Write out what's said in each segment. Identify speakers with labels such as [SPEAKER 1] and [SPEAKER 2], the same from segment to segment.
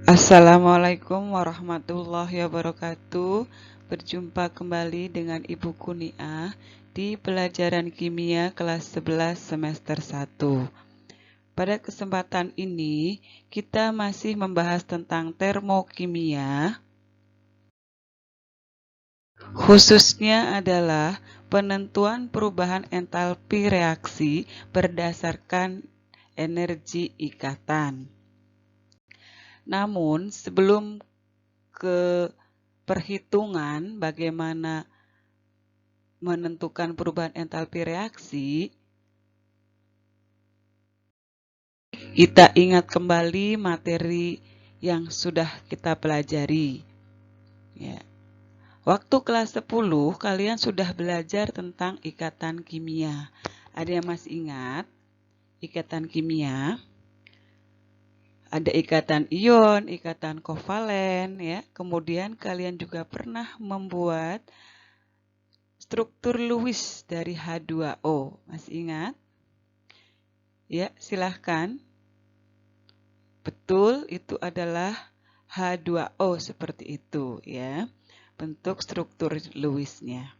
[SPEAKER 1] Assalamualaikum warahmatullahi wabarakatuh. Berjumpa kembali dengan Ibu Kuniah di pelajaran kimia kelas 11 semester 1. Pada kesempatan ini, kita masih membahas tentang termokimia. Khususnya adalah penentuan perubahan entalpi reaksi berdasarkan energi ikatan. Namun, sebelum ke perhitungan bagaimana menentukan perubahan entalpi reaksi, kita ingat kembali materi yang sudah kita pelajari. Ya. Waktu kelas 10, kalian sudah belajar tentang ikatan kimia. Ada yang masih ingat ikatan kimia? Ada ikatan ion, ikatan kovalen, ya. Kemudian kalian juga pernah membuat struktur Lewis dari H2O. Masih ingat? Ya, silahkan. Betul, itu adalah H2O seperti itu, ya. Bentuk struktur Lewis-nya.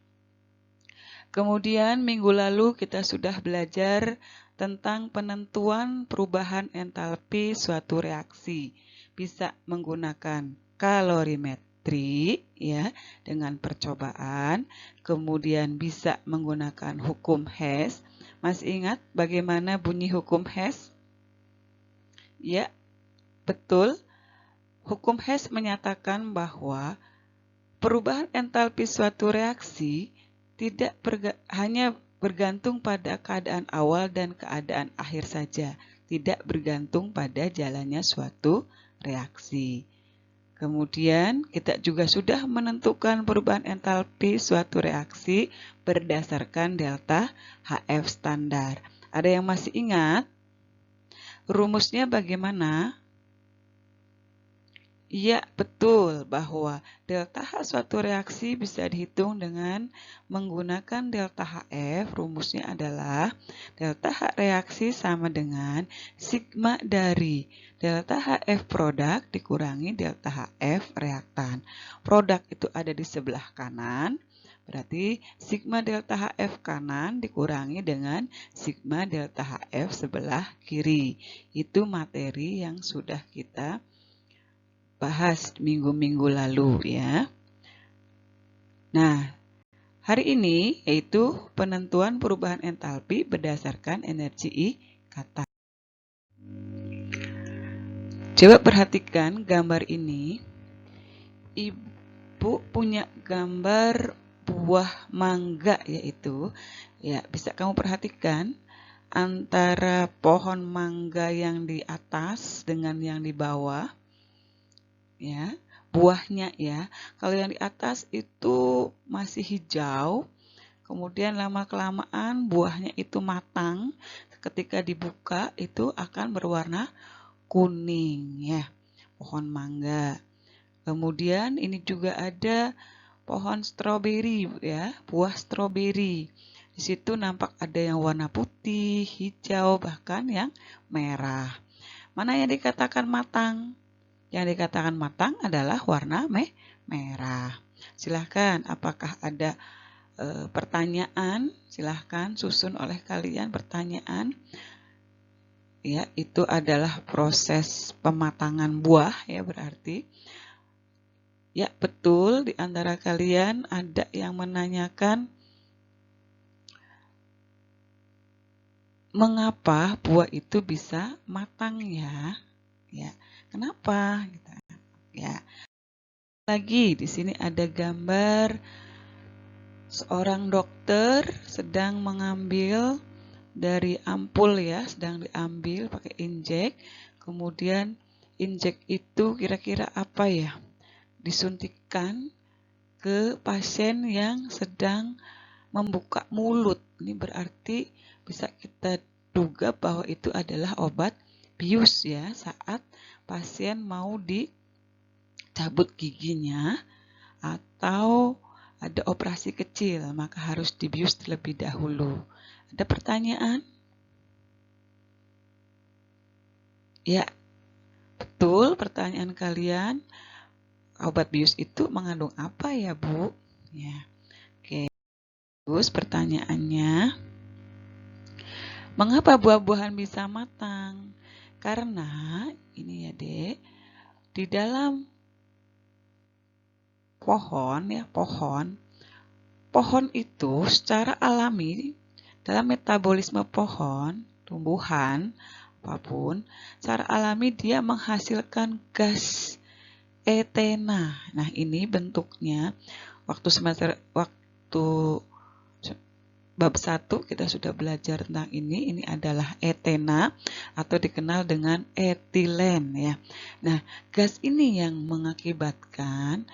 [SPEAKER 1] Kemudian minggu lalu kita sudah belajar tentang penentuan perubahan entalpi suatu reaksi. Bisa menggunakan kalorimetri ya dengan percobaan, kemudian bisa menggunakan hukum Hess. Masih ingat bagaimana bunyi hukum Hess? Ya, betul. Hukum Hess menyatakan bahwa perubahan entalpi suatu reaksi tidak hanya bergantung pada keadaan awal dan keadaan akhir saja, tidak bergantung pada jalannya suatu reaksi. Kemudian kita juga sudah menentukan perubahan entalpi suatu reaksi berdasarkan delta HF standar. Ada yang masih ingat? Rumusnya bagaimana? Iya, betul bahwa delta H suatu reaksi bisa dihitung dengan menggunakan delta HF. Rumusnya adalah delta H reaksi sama dengan sigma dari delta HF produk dikurangi delta HF reaktan. Produk itu ada di sebelah kanan, berarti sigma delta HF kanan dikurangi dengan sigma delta HF sebelah kiri. Itu materi yang sudah kita bahas minggu-minggu lalu ya. Nah, hari ini yaitu penentuan perubahan entalpi berdasarkan energi ikatan. Coba perhatikan gambar ini. Ibu punya gambar buah mangga yaitu ya bisa kamu perhatikan antara pohon mangga yang di atas dengan yang di bawah. Ya, buahnya ya. Kalau yang di atas itu masih hijau, kemudian lama-kelamaan buahnya itu matang. Ketika dibuka itu akan berwarna kuning ya. Pohon mangga. Kemudian ini juga ada pohon stroberi ya, buah stroberi. Di situ nampak ada yang warna putih, hijau, bahkan yang merah. Mana yang dikatakan matang? Yang dikatakan matang adalah warna merah. Silahkan, apakah ada pertanyaan? Silahkan susun oleh kalian pertanyaan. Ya, itu adalah proses pematangan buah ya berarti. Ya, betul di antara kalian ada yang menanyakan mengapa buah itu bisa matang ya? Ya, kenapa? Ya. Lagi di sini ada gambar seorang dokter sedang mengambil dari ampul ya, sedang diambil pakai injek. Kemudian injek itu kira-kira apa ya? Disuntikkan ke pasien yang sedang membuka mulut. Ini berarti bisa kita duga bahwa itu adalah obat bius ya, saat pasien mau dicabut giginya atau ada operasi kecil, maka harus dibius terlebih dahulu. Ada pertanyaan? Ya, Betul pertanyaan kalian. Obat bius itu mengandung apa ya, Bu? Ya. Oke. Terus pertanyaannya, mengapa buah-buahan bisa matang? Karena ini ya, Dek, di dalam pohon ya, pohon itu secara alami dalam metabolisme pohon, tumbuhan, apapun, secara alami dia menghasilkan gas etena. Nah, ini bentuknya waktu bab 1 kita sudah belajar tentang ini. Ini adalah etena atau dikenal dengan etilen ya. Nah, gas ini yang menyebabkan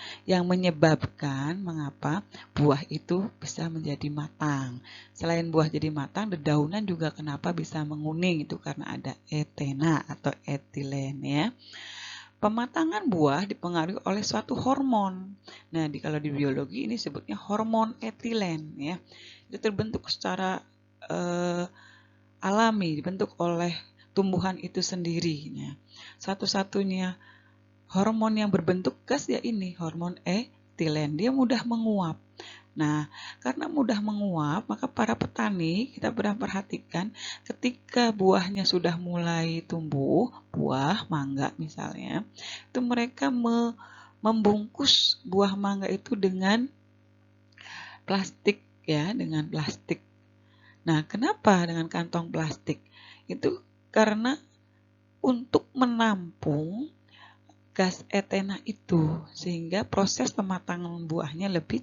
[SPEAKER 1] mengapa buah itu bisa menjadi matang. Selain buah jadi matang, dedaunan juga kenapa bisa menguning, itu karena ada etena atau etilen ya. Pematangan buah dipengaruhi oleh suatu hormon. Nah, kalau di biologi ini sebutnya hormon etilen ya. Itu terbentuk secara alami, dibentuk oleh tumbuhan itu sendiri. Nah, satu-satunya hormon yang berbentuk gas ya ini, hormon etilen. Dia mudah menguap. Nah, karena mudah menguap, maka para petani kita pernah perhatikan ketika buahnya sudah mulai tumbuh, buah mangga misalnya, itu mereka membungkus buah mangga itu dengan plastik ya, dengan plastik. Nah, kenapa dengan kantong plastik? Itu karena untuk menampung gas etena itu, sehingga proses pematangan buahnya lebih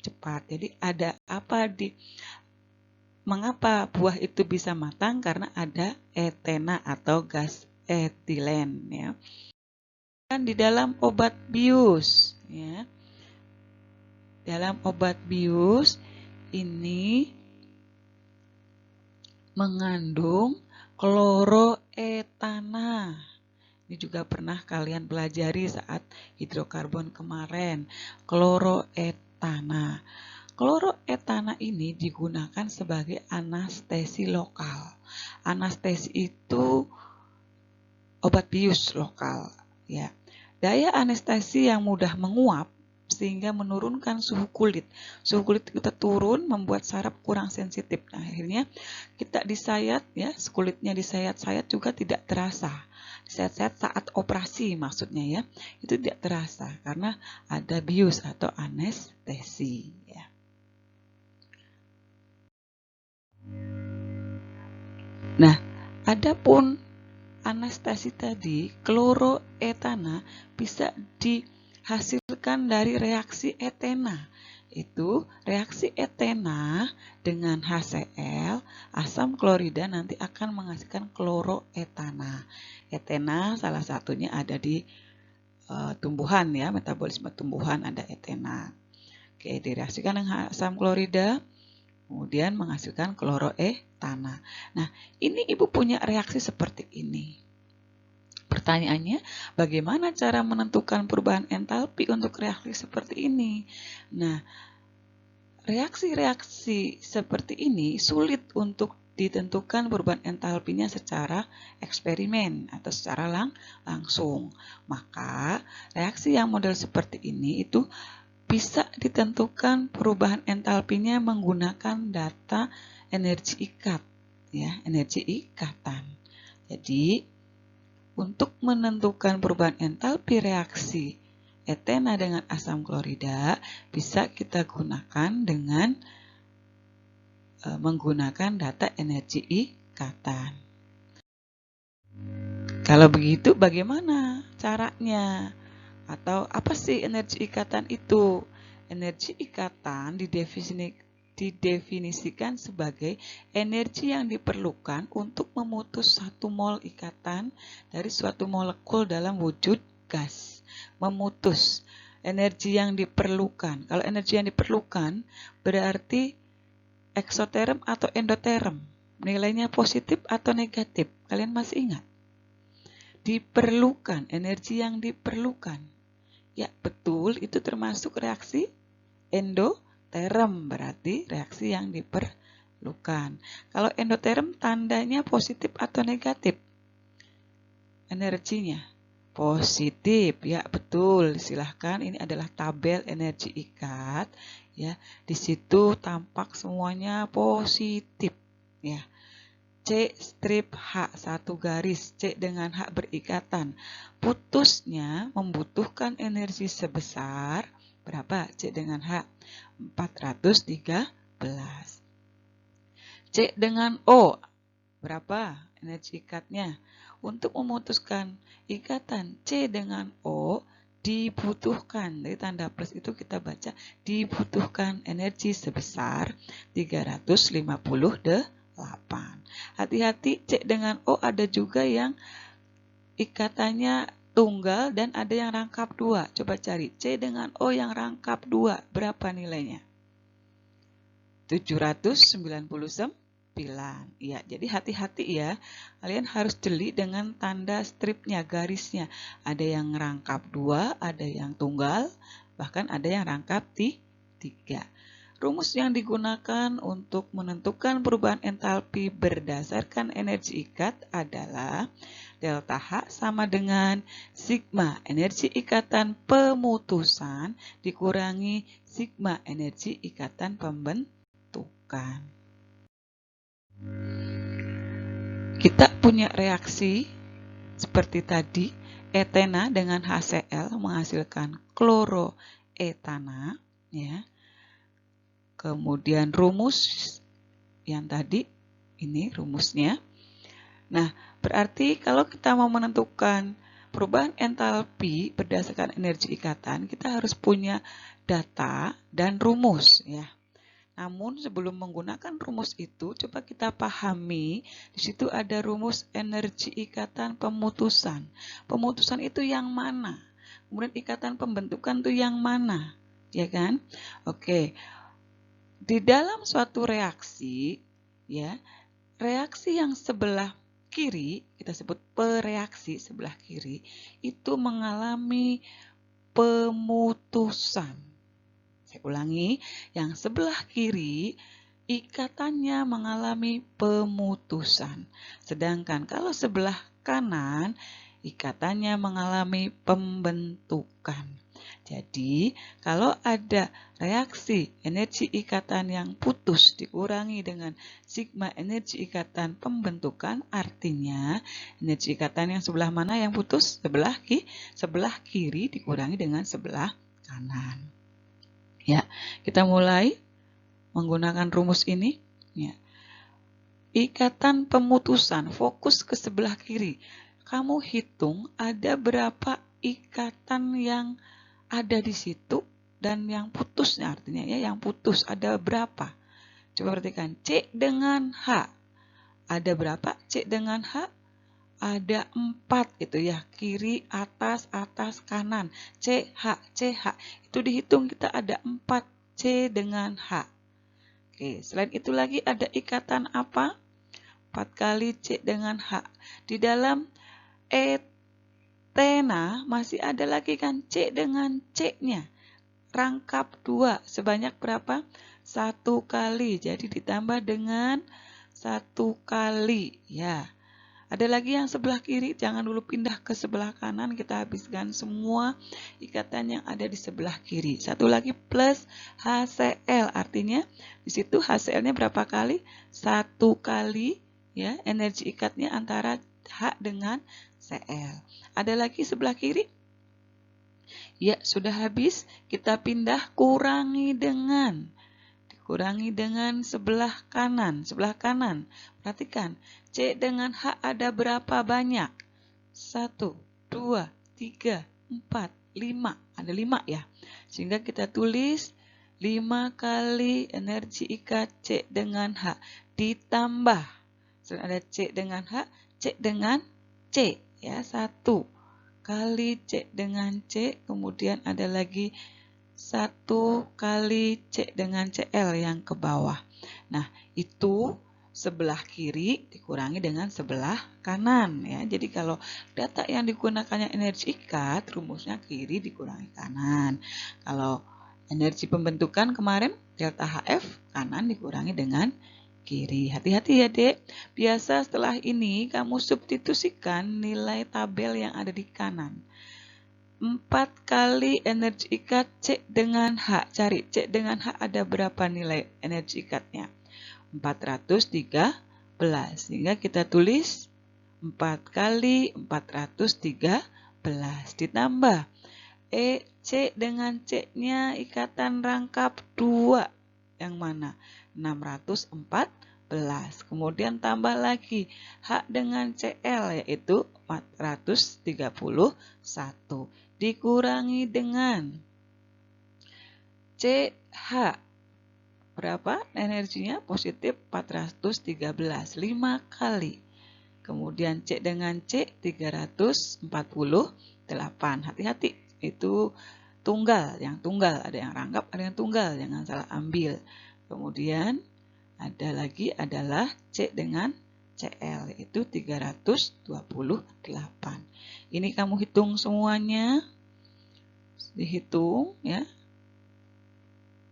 [SPEAKER 1] cepat. Jadi ada mengapa buah itu bisa matang? Karena ada etena atau gas etilen ya. Dan di dalam obat bius ya. Dalam obat bius ini mengandung kloroetana. Ini juga pernah kalian pelajari saat hidrokarbon kemarin. Kloroetana. Kloroetana ini digunakan sebagai anestesi lokal. Anestesi itu obat bius lokal ya. Daya anestesi yang mudah menguap sehingga menurunkan suhu kulit. Suhu kulit kita turun membuat saraf kurang sensitif. Nah, akhirnya kita disayat ya, kulitnya disayat-sayat juga tidak terasa. Disayat-sayat saat operasi maksudnya ya, itu tidak terasa karena ada bius atau anestesi ya. Nah, adapun anestesi tadi, kloroetana bisa dihasilkan dari reaksi etena. Itu reaksi etena dengan HCl, asam klorida nanti akan menghasilkan kloroetana. Etena salah satunya ada di tumbuhan ya, metabolisme tumbuhan ada etena. Oke, direaksikan dengan asam klorida, kemudian menghasilkan kloroetana. Nah, ini Ibu punya reaksi seperti ini. Pertanyaannya, bagaimana cara menentukan perubahan entalpi untuk reaksi seperti ini? Nah, reaksi-reaksi seperti ini sulit untuk ditentukan perubahan entalpinya secara eksperimen atau secara langsung. Maka, reaksi yang model seperti ini itu bisa ditentukan perubahan entalpinya menggunakan data energi ikat, ya, energi ikatan. Jadi, untuk menentukan perubahan entalpi reaksi etena dengan asam klorida bisa kita gunakan dengan menggunakan data energi ikatan. Kalau begitu bagaimana caranya? Atau apa sih energi ikatan itu? Energi ikatan didefinisikan sebagai energi yang diperlukan untuk memutus satu mol ikatan dari suatu molekul dalam wujud gas. Memutus energi yang diperlukan. Kalau energi yang diperlukan berarti eksoterm atau endoterm. Nilainya positif atau negatif. Kalian masih ingat? Diperlukan, energi yang diperlukan. Ya, betul, itu termasuk reaksi endoterm, berarti reaksi yang diperlukan. Kalau endoterm tandanya positif atau negatif? Energinya positif. Ya, betul. Silahkan, ini adalah tabel energi ikat. Ya, di situ tampak semuanya positif. Ya. C strip H, satu garis, C dengan H berikatan. Putusnya membutuhkan energi sebesar berapa? C dengan H 413. C dengan O, berapa energi ikatnya? Untuk memutuskan ikatan C dengan O dibutuhkan, dari tanda plus itu kita baca dibutuhkan energi sebesar 358. Hati-hati, C dengan O ada juga yang ikatannya tunggal dan ada yang rangkap 2. Coba cari C dengan O yang rangkap 2, berapa nilainya? 799. Ya, jadi hati-hati ya. Kalian harus jeli dengan tanda stripnya, garisnya. Ada yang rangkap 2, ada yang tunggal, bahkan ada yang rangkap 3. Rumus yang digunakan untuk menentukan perubahan entalpi berdasarkan energi ikat adalah delta H sama dengan sigma energi ikatan pemutusan dikurangi sigma energi ikatan pembentukan. Kita punya reaksi seperti tadi, etena dengan HCl menghasilkan kloroetana, ya. Kemudian rumus yang tadi, ini rumusnya. Nah, berarti kalau kita mau menentukan perubahan entalpi berdasarkan energi ikatan, kita harus punya data dan rumus, ya. Namun sebelum menggunakan rumus itu, coba kita pahami, di situ ada rumus energi ikatan pemutusan. Pemutusan itu yang mana? Kemudian ikatan pembentukan itu yang mana? Ya kan? Oke. Di dalam suatu reaksi, ya, reaksi yang sebelah kiri, kita sebut pereaksi sebelah kiri, itu mengalami pemutusan. Saya ulangi, yang sebelah kiri ikatannya mengalami pemutusan. Sedangkan kalau sebelah kanan, ikatannya mengalami pembentukan. Jadi, kalau ada reaksi energi ikatan yang putus dikurangi dengan sigma energi ikatan pembentukan, artinya energi ikatan yang sebelah mana yang putus? Sebelah kiri dikurangi dengan sebelah kanan. Ya, kita mulai menggunakan rumus ini. Ya. Ikatan pemutusan, fokus ke sebelah kiri. Kamu hitung ada berapa ikatan yang ada di situ dan yang putusnya, artinya ya yang putus ada berapa. Coba perhatikan, C dengan H. Ada berapa C dengan H? Ada 4 itu ya, kiri, atas, kanan. C, H. Itu dihitung kita ada 4 C dengan H. Oke, selain itu lagi ada ikatan apa? 4 kali C dengan H. Di dalam etena masih ada lagi kan C dengan C-nya. Rangkap 2 sebanyak berapa? 1 kali. Jadi ditambah dengan 1 kali. Ya. Ada lagi yang sebelah kiri, jangan dulu pindah ke sebelah kanan, kita habiskan semua ikatan yang ada di sebelah kiri. Satu lagi plus HCl, artinya di situ HCl-nya berapa kali? 1 kali, ya, energi ikatnya antara H dengan Cl. Ada lagi sebelah kiri? Ya, sudah habis. Kita pindah kurangi dengan sebelah kanan. Sebelah kanan, perhatikan. C dengan H ada berapa banyak? 1, 2, 3, 4, 5. Ada 5 ya. Sehingga kita tulis 5 kali energi ikat C dengan H. Ditambah. Selain ada C dengan H, C dengan C. Ya, 1 kali C dengan C. Kemudian ada lagi 1 kali C dengan Cl yang ke bawah. Nah, itu sebelah kiri dikurangi dengan sebelah kanan ya. Jadi kalau data yang digunakannya energi ikat, rumusnya kiri dikurangi kanan. Kalau energi pembentukan kemarin delta HF, kanan dikurangi dengan kiri. Hati-hati ya dek, biasa setelah ini kamu substitusikan nilai tabel yang ada di kanan. 4 kali energi ikat C dengan H. Cari C dengan H ada berapa nilai energi ikatnya? 413. Sehingga kita tulis 4 kali 413 ditambah C dengan C-nya ikatan rangkap 2. Yang mana? 614. Kemudian tambah lagi H dengan CL yaitu 431. Dikurangi dengan CH. Berapa energinya? Positif 413. 5 kali. Kemudian C dengan C 348. Hati-hati, itu tunggal. Yang tunggal, ada yang rangkap, ada yang tunggal. Jangan salah ambil. Kemudian ada lagi adalah C dengan CL, yaitu 328. Ini kamu hitung semuanya. Dihitung ya.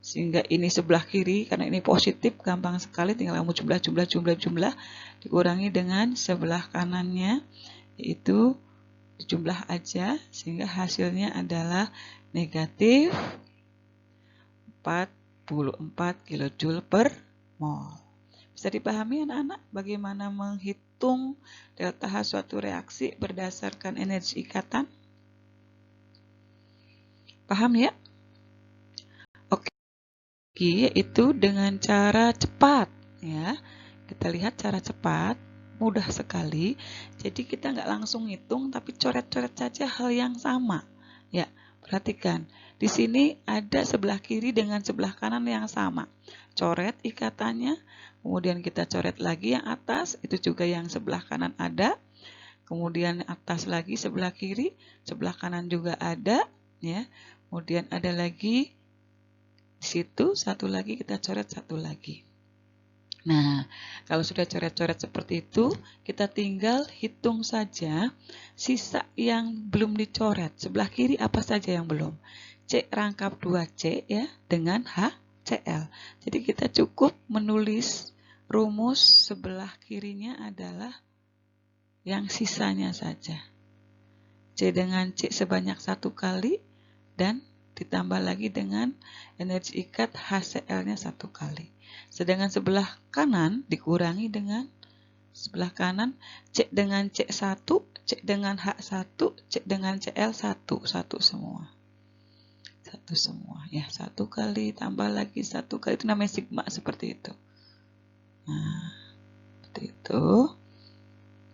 [SPEAKER 1] Sehingga ini sebelah kiri, karena ini positif, gampang sekali, tinggal kamu jumlah, dikurangi dengan sebelah kanannya, yaitu dijumlah aja, sehingga hasilnya adalah negatif 44 kJ per mol. Bisa dipahami anak-anak bagaimana menghitung delta H suatu reaksi berdasarkan energi ikatan? Paham ya? Oke, yaitu dengan cara cepat ya. Kita lihat cara cepat, mudah sekali. Jadi kita nggak langsung hitung, tapi coret-coret saja hal yang sama. Ya, perhatikan. Di sini ada sebelah kiri dengan sebelah kanan yang sama. Coret ikatannya, kemudian kita coret lagi yang atas, itu juga yang sebelah kanan ada. Kemudian atas lagi sebelah kiri, sebelah kanan juga ada. Ya, kemudian ada lagi di situ satu lagi, kita coret satu lagi. Nah, kalau sudah coret-coret seperti itu, kita tinggal hitung saja sisa yang belum dicoret. Sebelah kiri apa saja yang belum? C rangkap 2C ya dengan HCl. Jadi kita cukup menulis rumus sebelah kirinya adalah yang sisanya saja. C dengan C sebanyak 1 kali dan ditambah lagi dengan energi ikat HCl-nya 1 kali. Sedangkan sebelah kanan dikurangi dengan sebelah kanan C dengan C1, C dengan H1, C dengan CL1, satu semua. Satu semua ya, 1 kali tambah lagi 1 kali, itu namanya sigma seperti itu. Nah, seperti itu.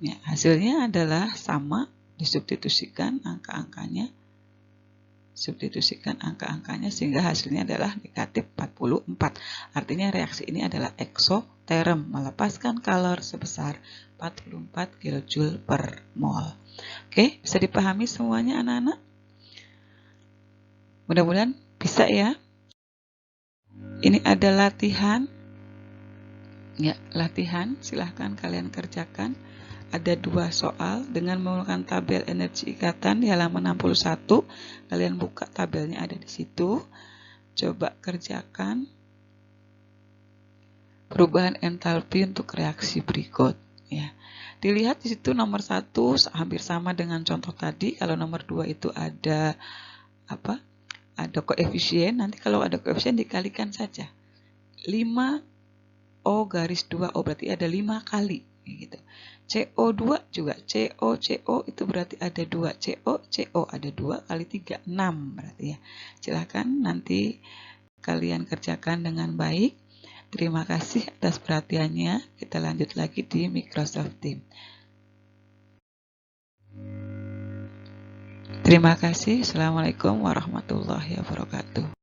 [SPEAKER 1] Ya, hasilnya adalah sama, disubstitusikan angka-angkanya. Substitusikan angka-angkanya sehingga hasilnya adalah negatif 44. Artinya reaksi ini adalah eksoterm, melepaskan kalor sebesar 44 kJ per mol. Oke, bisa dipahami semuanya anak-anak? Mudah-mudahan bisa ya. Ini ada latihan. Ya, latihan, silahkan kalian kerjakan. Ada 2 soal dengan menggunakan tabel energi ikatan di halaman 61. Kalian buka tabelnya, ada di situ. Coba kerjakan perubahan entalpi untuk reaksi berikut. Ya, dilihat di situ nomor 1 hampir sama dengan contoh tadi. Kalau nomor 2 itu ada apa? Ada koefisien. Nanti kalau ada koefisien dikalikan saja. 5O garis 2O berarti ada 5 kali. Gitu. CO2 juga CO itu berarti ada 2, CO ada 2 kali 3, 6 berarti ya. Silahkan nanti kalian kerjakan dengan baik. Terima kasih atas perhatiannya. Kita lanjut lagi di Microsoft Teams. Terima kasih. Assalamualaikum warahmatullahi wabarakatuh.